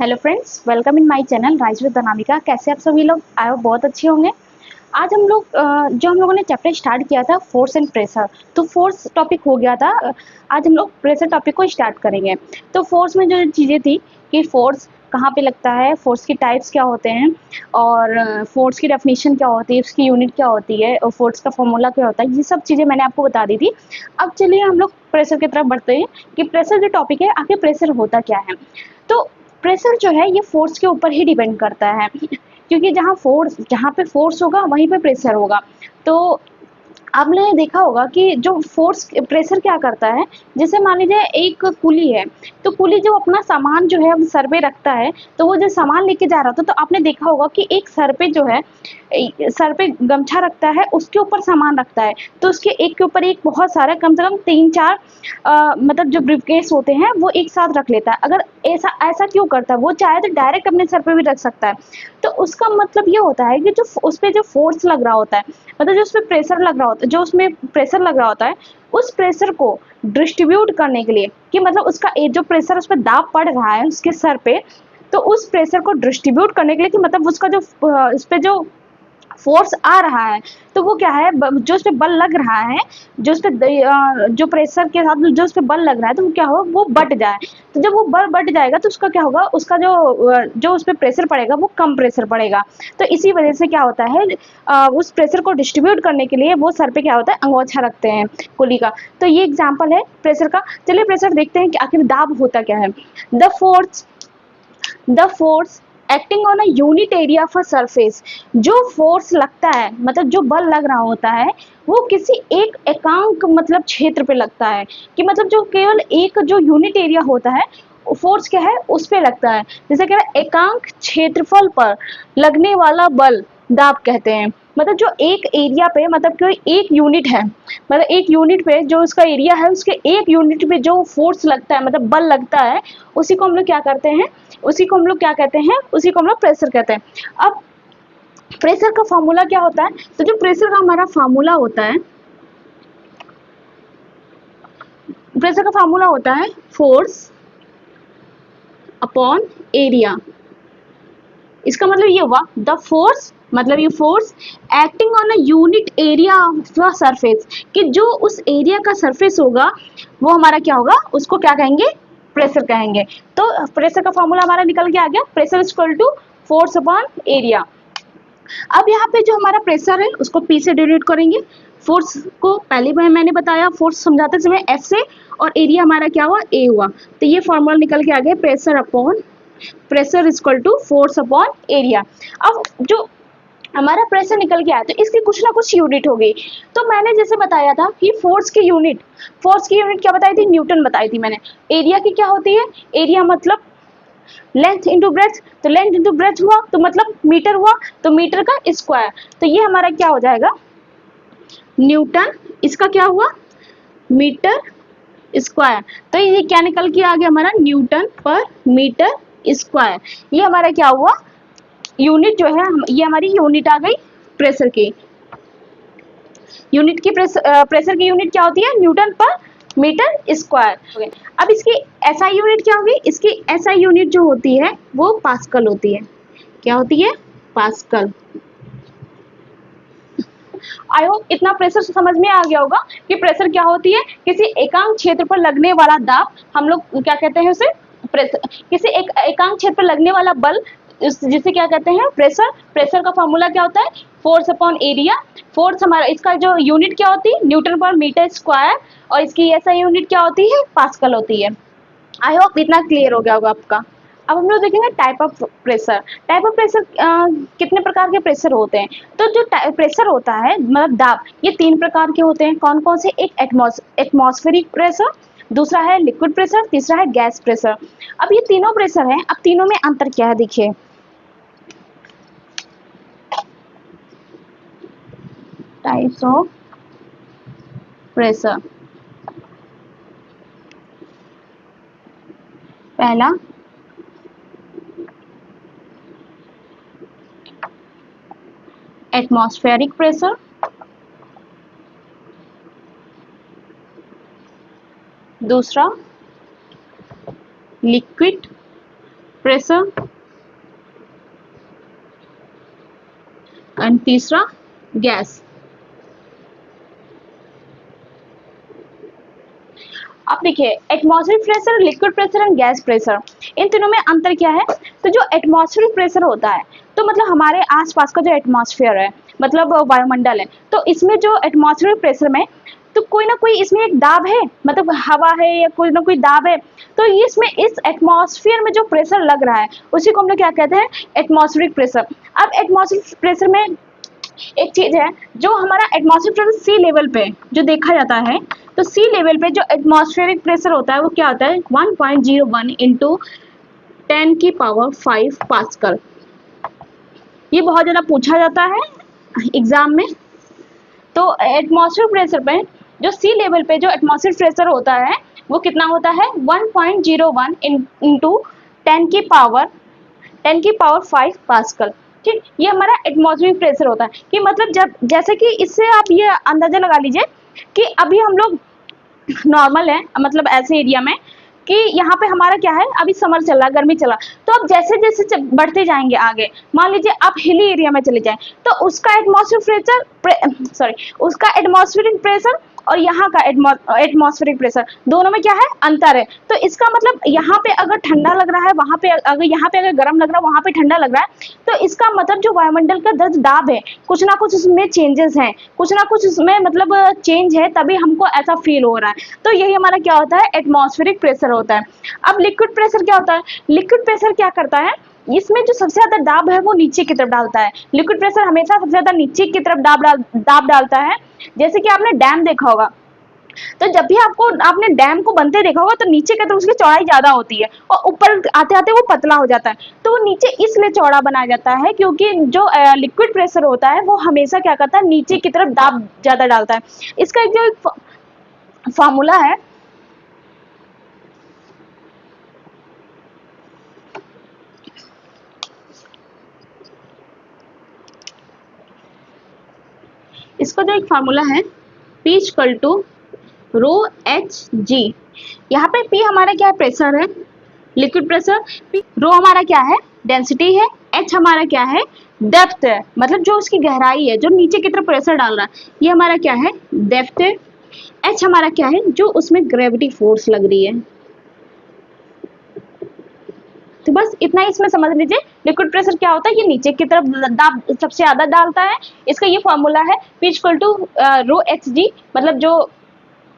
Hello friends, welcome in my channel rise with Anamika. कैसे आप सभी लोग? आए हो बहुत अच्छे होंगे। आज हम लोग जो हम लोगों ने चैप्टर स्टार्ट किया था फोर्स एंड प्रेशर, तो फोर्स टॉपिक हो गया था। आज हम लोग प्रेशर टॉपिक को स्टार्ट करेंगे। तो फोर्स में जो चीज़ें थी कि फोर्स कहाँ पे लगता है, फोर्स की टाइप्स क्या होते हैं, और फोर्स की डेफिनेशन क्या होती है, उसकी यूनिट क्या होती है, और फोर्स का फॉर्मूला क्या होता है, ये सब चीज़ें मैंने आपको बता दी थी। अब चलिए हम लोग प्रेशर की तरफ बढ़ते हैं कि प्रेशर जो टॉपिक है, आखिर प्रेशर होता क्या है। तो प्रेशर जो है ये फोर्स के ऊपर ही डिपेंड करता है, क्योंकि जहाँ पे फोर्स होगा वहीं पे प्रेशर होगा। तो आपने देखा होगा कि जो फोर्स प्रेशर क्या करता है, जैसे मान लीजिए एक कुली है, तो कुली जो अपना सामान जो है सर पे रखता है, तो वो जो सामान लेके जा रहा था, तो आपने देखा होगा कि एक सर पे जो है सर पे गमछा रखता है, उसके ऊपर सामान रखता है, तो उसके एक के ऊपर एक बहुत सारा कम से कम 3-4 मतलब जो ब्रीफकेस होते हैं वो एक साथ रख लेता है। अगर ऐसा ऐसा क्यों करता है, वो चाहे तो डायरेक्ट अपने सर पे भी रख सकता है। तो उसका मतलब ये होता है कि जो उस पे जो फोर्स लग रहा होता है, मतलब जो उसमें प्रेशर लग रहा होता है, जो उसमें प्रेशर लग रहा होता है, उस प्रेशर को डिस्ट्रीब्यूट करने के लिए, कि मतलब उसका जो प्रेशर उस पर दाब पड़ रहा है उसके सर पे, तो उस प्रेशर को डिस्ट्रीब्यूट करने के लिए, कि मतलब उसका जो उस पे जो फोर्स आ रहा है, तो वो क्या है, जो उस पे बल लग रहा है, जो उस पे जो प्रेशर के साथ जो उस पे बल लग रहा है, तो वो क्या होगा, वो बट जाए। तो जब वो बल बट जाएगा तो उसका क्या होगा, उसका जो उस पे प्रेशर पड़ेगा वो कम प्रेशर पड़ेगा। तो इसी वजह से क्या होता है, उस प्रेशर को डिस्ट्रीब्यूट करने के लिए वो सर पे क्या होता है, अंगोछा रखते हैं कुली का। तो ये एग्जाम्पल है प्रेशर का। चलिए प्रेशर देखते हैं कि आखिर दाब होता क्या है। The force acting on a unit area of a surface. जो फोर्स लगता है, मतलब जो बल लग रहा होता है, वो किसी एक एकांक मतलब क्षेत्र पे लगता है, कि मतलब जो केवल एक जो यूनिट एरिया होता है, फोर्स क्या है उस पे लगता है। जैसे कह रहे एकांक क्षेत्रफल पर लगने वाला बल दाब कहते हैं। मतलब जो एक एरिया पे, मतलब कोई एक यूनिट है, मतलब एक यूनिट पे जो उसका एरिया है, उसके एक यूनिट पे जो फोर्स लगता है, मतलब बल लगता है, उसी को हम लोग क्या करते हैं, उसी को हम लोग क्या कहते हैं, उसी को हम लोग प्रेशर कहते हैं। अब प्रेशर का फॉर्मूला क्या होता है, तो जो प्रेशर का हमारा फार्मूला होता है, प्रेशर का फार्मूला होता है फोर्स अपॉन एरिया। इसका मतलब ये हुआ द फोर्स, मतलब ये force acting on a unit area of the surface, कि जो उस एरिया का सरफेस होगा वो हमारा क्या होगा, उसको क्या कहेंगे, प्रेशर कहेंगे। तो प्रेशर का फॉर्मूला हमारा निकल के आ गया, pressure is equal to force upon area. अब यहाँ पे जो हमारा प्रेशर है उसको P से डिनोट करेंगे। फोर्स को पहले मैंने बताया, फोर्स समझाते समय F से, और एरिया हमारा क्या हुआ, A हुआ। तो ये फॉर्मूला निकल के आ गया, pressure is equal to force upon area. अब जो हमारा प्रेशर निकल के आया, तो इसकी कुछ ना कुछ यूनिट हो गई। तो मैंने जैसे बताया था कि फोर्स की यूनिट क्या बताई थी, न्यूटन बताई थी मैंने। एरिया की क्या होती है, एरिया मतलब लेंथ इंटू ब्रेथ, तो लेंथ इंटू ब्रेथ हुआ तो मतलब मीटर हुआ, तो मीटर का स्क्वायर। तो ये हमारा क्या हो जाएगा, न्यूटन, इसका क्या हुआ, मीटर स्क्वायर। तो ये क्या निकल के आ गया हमारा, न्यूटन पर मीटर स्क्वायर। ये हमारा क्या हुआ, यूनिट जो है, ये हमारी यूनिट आ गई प्रेशर की। यूनिट की प्रेशर की यूनिट क्या होती है, न्यूटन पर मीटर स्क्वायर। अब इसकी एसआई यूनिट क्या होगी, इसकी एसआई यूनिट जो होती है वो पास्कल होती है। क्या होती है, पास्कल। आई होप इतना प्रेशर समझ में आ गया होगा कि प्रेशर क्या होती है, किसी एकांक क्षेत्र पर लगने वाला दाब, हम लोग क्या कहते हैं उसे, प्रेशर। किसी एक एकांक क्षेत्र पर लगने वाला बल, जिसे क्या कहते हैं, प्रेशर। प्रेशर का फॉर्मूला क्या होता है, फोर्स अपॉन एरिया। फोर्स हमारा, इसका जो यूनिट क्या होती है, न्यूटन पर मीटर स्क्वायर, और इसकी ऐसा यूनिट क्या होती है, पास्कल होती है। आई होप इतना क्लियर हो गया होगा आपका। अब हम लोग देखेंगे type of pressure. Type of pressure, कितने प्रकार के प्रेशर होते हैं। तो जो प्रेशर होता है, मतलब दाब, ये 3 प्रकार के होते हैं। कौन कौन से, एक एटमॉस्फेरिक प्रेशर, दूसरा है लिक्विड प्रेशर, तीसरा है गैस प्रेशर। अब ये तीनों प्रेशर हैं, अब तीनों में अंतर क्या है देखिए। टाइप्स ऑफ प्रेशर, पहला एटमॉस्फेरिक प्रेशर, दूसरा लिक्विड प्रेशर एंड तीसरा गैस। अब देखिए atmospheric pressure, liquid pressure and gas pressure, इन तीनों में अंतर क्या है। तो जो एटमॉस्फेरिक प्रेशर होता है तो मतलब हमारे आसपास का जो एटमॉस्फेयर है, मतलब वायुमंडल है, तो इसमें जो एटमॉस्फेरिक प्रेशर में तो कोई ना कोई इसमें एक दाब है, मतलब हवा है या कोई ना कोई दाब है, तो ये इसमें इस एटमॉस्फेयर में जो प्रेशर लग रहा है उसी को हम लोग क्या कहते हैं, एटमॉस्फेरिक प्रेशर। अब एटमॉस्फेरिक प्रेशर में एक चीज है, जो हमारा एटमॉस्फेरिक प्रेशर सी लेवल पे जो देखा जाता है, तो सी लेवल पे जो एटमॉस्फेरिक प्रेशर होता है वो क्या होता है, 1.01 इंटू 10 की पावर 5 पास्कल। ये बहुत ज़्यादा पूछा जाता है एग्जाम में। तो एटमॉस्फेरिक प्रेशर पे जो सी लेवल पे जो एटमॉस्फेरिक प्रेशर होता है वो कितना होता है, 1.01 इंटू 10 की पावर 5 पास्कल। ठीक, ये हमारा एटमॉस्फेरिक प्रेशर होता है। कि मतलब जब जैसे कि इससे आप ये अंदाजा लगा लीजिए कि अभी हम लोग नॉर्मल है, मतलब ऐसे एरिया में कि यहाँ पे हमारा क्या है, अभी समर चल रहा है, गर्मी चला, तो अब जैसे जैसे बढ़ते जाएंगे आगे, मान लीजिए आप हिली एरिया में चले जाएं तो उसका एटमॉस्फेरिक प्रेशर और यहाँ का एटमॉस्फेरिक प्रेशर दोनों में क्या है, अंतर है। तो इसका मतलब यहाँ पे अगर ठंडा लग रहा है, वहां पे अगर यहाँ पे अगर गर्म लग रहा है, वहां पे ठंडा लग रहा है, तो इसका मतलब जो वायुमंडल का दाब है कुछ ना कुछ उसमें चेंजेस हैं, कुछ ना कुछ उसमें मतलब चेंज है, तभी हमको ऐसा फील हो रहा है। तो यही हमारा क्या होता है, एटमॉस्फेरिक प्रेशर होता है। अब लिक्विड प्रेशर क्या होता है, लिक्विड प्रेशर क्या करता है, इसमें जो सबसे ज्यादा दाब है वो नीचे की तरफ डालता है। लिक्विड प्रेशर हमेशा सबसे ज्यादा नीचे की तरफ दाब डालता है। जैसे कि आपने डैम देखा होगा, तो जब भी आपने डैम को बनते देखा होगा तो नीचे की तरफ उसकी चौड़ाई ज्यादा होती है और ऊपर आते आते वो पतला हो जाता है। तो वो नीचे इसलिए चौड़ा बनाया जाता है क्योंकि जो लिक्विड प्रेशर होता है वो हमेशा क्या करता है, नीचे की तरफ दाब ज्यादा डालता है। इसका एक जो फॉर्मूला है, इसका जो एक फार्मूला है, P equal to rho h g. यहाँ पे P हमारा क्या है, प्रेशर है, लिक्विड प्रेशर। रो हमारा क्या है, डेंसिटी है। H हमारा क्या है, डेप्थ है, मतलब जो उसकी गहराई है, जो नीचे की तरफ प्रेशर डाल रहा है, ये हमारा क्या है, डेप्थ है। H हमारा क्या है, जो उसमें ग्रेविटी फोर्स लग रही है। तो बस इतना ही इसमें समझ लीजिए, लिक्विड प्रेशर क्या होता है, ये नीचे की तरफ दाब सबसे ज्यादा डालता है। इसका ये फॉर्मूला है, P equal to rho h g, मतलब जो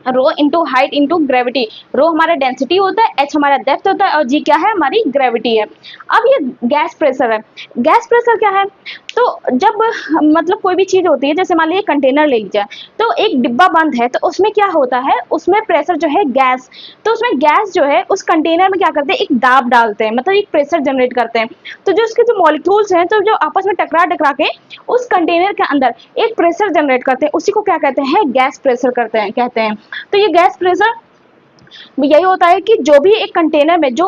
rho into height into gravity. Rho हमारा डेंसिटी होता है, एच हमारा डेप्थ होता है और जी क्या है, हमारी ग्रेविटी है। अब ये गैस प्रेशर है। गैस प्रेशर क्या है, तो जब मतलब कोई भी चीज होती है, जैसे मान लीजिए कंटेनर ले लीजिए, तो एक डिब्बा बंद है, तो उसमें क्या होता है, उसमें प्रेशर जो है गैस, तो उसमें गैस जो है उस कंटेनर में क्या करते हैं, एक दाब डालते हैं, मतलब एक प्रेशर जनरेट करते हैं। तो जो उसके जो मॉलिक्यूल्स हैं, तो जो आपस में टकरा टकरा के उस कंटेनर के अंदर एक प्रेशर जनरेट करते हैं, उसी को क्या कहते हैं, गैस प्रेशर कहते हैं। तो ये गैस प्रेशर यही होता है कि जो भी एक कंटेनर में जो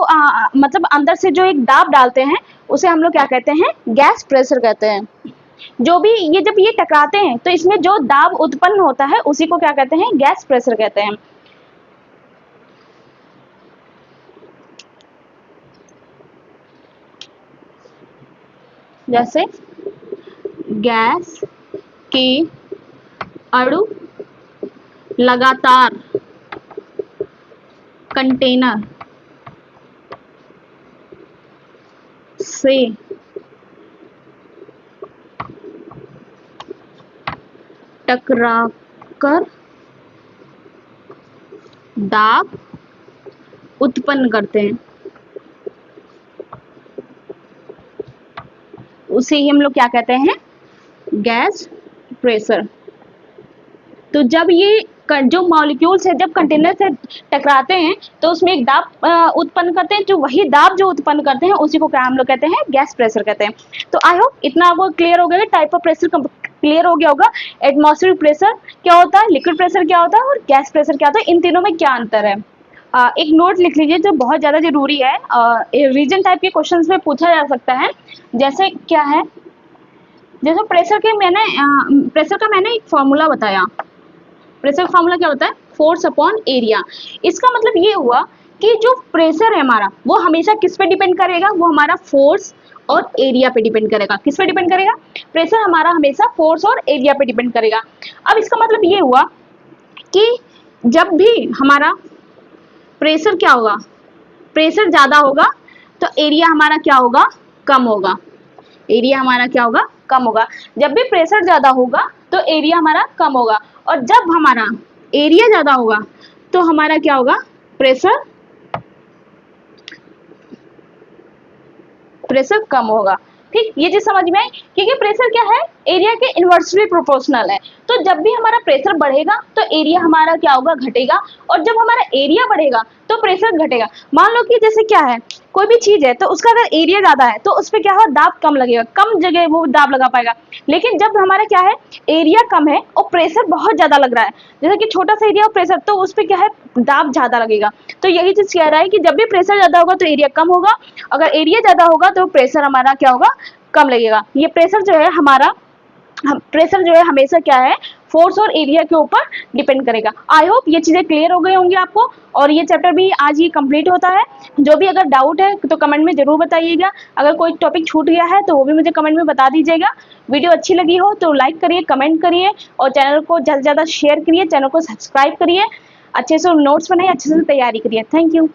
मतलब अंदर से जो एक दाब डालते हैं उसे हम लोग क्या कहते हैं, गैस प्रेशर कहते हैं। जो भी ये जब ये टकराते हैं तो इसमें जो दाब उत्पन्न होता है उसी को क्या कहते हैं, गैस प्रेशर कहते हैं। जैसे गैस के अणु लगातार कंटेनर से टकराकर दाब उत्पन्न करते हैं, उसे ही हम लोग क्या कहते हैं, गैस प्रेशर। तो जब ये जो मॉलिक्यूल्स है जब कंटेनर से टकराते हैं तो उसमें एक दाब उत्पन्न करते हैं, जो वही दाब जो उत्पन्न करते हैं उसी को क्या हम लोग कहते हैं, गैस प्रेशर कहते हैं। तो आई होप इतना आपको क्लियर हो गया, टाइप ऑफ प्रेशर क्लियर हो गया होगा। एटमॉस्फेरिक प्रेशर क्या होता है, लिक्विड प्रेशर क्या होता है और गैस प्रेशर क्या होता है, इन तीनों में क्या अंतर है। एक नोट लिख लीजिए जो बहुत ज़्यादा जरूरी है, रीजन टाइप के क्वेश्चन में पूछा जा सकता है। जैसे क्या है, जैसे प्रेशर का मैंने एक फॉर्मूला बताया। प्रेशर फॉर्मूला क्या होता है, फोर्स अपॉन एरिया। इसका मतलब ये हुआ कि जो प्रेशर है हमारा वो हमेशा किस पे डिपेंड करेगा, वो हमारा फोर्स और एरिया पे डिपेंड करेगा। किस पे डिपेंड करेगा? प्रेशर हमारा हमेशा फोर्स और एरिया पे डिपेंड करेगा। अब इसका मतलब ये हुआ कि जब भी हमारा प्रेशर क्या होगा, प्रेशर ज्यादा होगा तो एरिया हमारा क्या होगा, कम होगा। एरिया हमारा क्या होगा, कम होगा। जब भी प्रेशर ज्यादा होगा तो एरिया हमारा कम होगा, और जब हमारा एरिया ज्यादा होगा तो हमारा क्या होगा, प्रेशर प्रेशर कम होगा। ठीक, ये चीज समझ में आई, क्योंकि प्रेशर क्या है, एरिया के इनवर्सली प्रोपोर्शनल है। तो जब भी हमारा प्रेशर बढ़ेगा तो एरिया हमारा क्या होगा, घटेगा, और जब हमारा एरिया बढ़ेगा तो प्रेशर घटेगा। मान लो कि जैसे क्या है, कोई भी चीज है तो उसका अगर एरिया ज्यादा है तो उस पर क्या होगा, दाब कम लगेगा, कम जगह वो दाब लगा पाएगा। लेकिन जब हमारा क्या है, एरिया कम है और प्रेशर बहुत ज्यादा लग रहा है, जैसे कि छोटा सा एरिया और प्रेशर, तो उस पर क्या है, दाब ज्यादा लगेगा। तो यही चीज कह रहा है कि जब भी प्रेशर ज्यादा होगा तो एरिया कम होगा, अगर एरिया ज्यादा होगा तो प्रेशर हमारा क्या होगा, कम लगेगा। ये प्रेशर जो है हमारा, प्रेशर जो है हमेशा क्या है, फोर्स और एरिया के ऊपर डिपेंड करेगा। आई होप ये चीजें क्लियर हो गई होंगी आपको, और ये चैप्टर भी आज ही कंप्लीट होता है। जो भी अगर डाउट है तो कमेंट में जरूर बताइएगा। अगर कोई टॉपिक छूट गया है तो वो भी मुझे कमेंट में बता दीजिएगा। वीडियो अच्छी लगी हो तो लाइक करिए, कमेंट करिए, और चैनल को ज़्यादा से ज़्यादा शेयर करिए, चैनल को सब्सक्राइब करिए, अच्छे से नोट्स बनाइए, अच्छे से तैयारी करिए। Thank you.